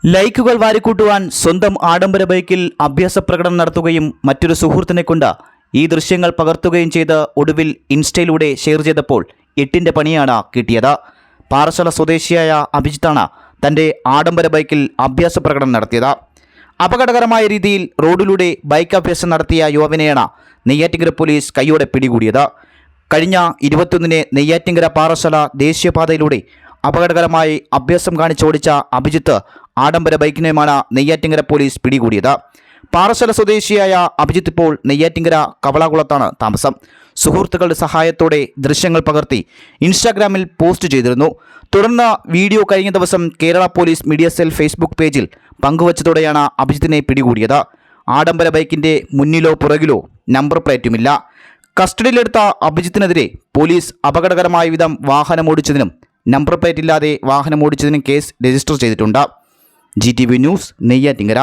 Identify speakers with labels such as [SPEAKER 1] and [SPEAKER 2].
[SPEAKER 1] ലൈക്കുകൾ വാരിക്കൂട്ടുവാൻ സ്വന്തം ആഡംബര ബൈക്കിൽ അഭ്യാസ പ്രകടനം നടത്തുകയും മറ്റൊരു സുഹൃത്തിനെ കൊണ്ട് ഈ ദൃശ്യങ്ങൾ പകർത്തുകയും ചെയ്ത് ഒടുവിൽ ഇൻസ്റ്റയിലൂടെ ഷെയർ ചെയ്തപ്പോൾ 8ന്റെ പണിയാണ് കിട്ടിയത്. പാറശാല സ്വദേശിയായ അഭിജിത്താണ് തൻ്റെ ആഡംബര ബൈക്കിൽ അഭ്യാസ പ്രകടനം നടത്തിയത്. അപകടകരമായ രീതിയിൽ റോഡിലൂടെ ബൈക്ക് അഭ്യാസം നടത്തിയ യുവാവിനെയാണ് നെയ്യാറ്റിൻകര പോലീസ് കൈയോടെ പിടികൂടിയത്. കഴിഞ്ഞ 21-ന് നെയ്യാറ്റിൻകര പാറശാല ദേശീയപാതയിലൂടെ അപകടകരമായി അഭ്യാസം കാണിച്ചോടിച്ച അഭിജിത്ത് ആഡംബര ബൈക്കിനെയുമാണ് നെയ്യാറ്റിൻകര പോലീസ് പിടികൂടിയത്. പാറശാല സ്വദേശിയായ അഭിജിത്ത് ഇപ്പോൾ നെയ്യാറ്റിൻകര കവളാകുളത്താണ് താമസം. സുഹൃത്തുക്കളുടെ സഹായത്തോടെ ദൃശ്യങ്ങൾ പകർത്തി ഇൻസ്റ്റാഗ്രാമിൽ പോസ്റ്റ് ചെയ്തിരുന്നു. തുടർന്ന് വീഡിയോ കഴിഞ്ഞ ദിവസം Kerala police media cell Facebook പേജിൽ പങ്കുവച്ചതോടെയാണ് അഭിജിത്തിനെ പിടികൂടിയത്. ആഡംബര ബൈക്കിൻ്റെ മുന്നിലോ പുറകിലോ നമ്പർ പ്ലേറ്റുമില്ല. കസ്റ്റഡിയിലെടുത്ത അഭിജിത്തിനെതിരെ പോലീസ് അപകടകരമായ വിധം വാഹനമോടിച്ചതിനും നമ്പർ പ്ലേറ്റ് ഇല്ലാതെ വാഹനമോടിച്ചതിനും കേസ് രജിസ്റ്റർ ചെയ്തിട്ടുണ്ട്. GTV news Neyyattinkara.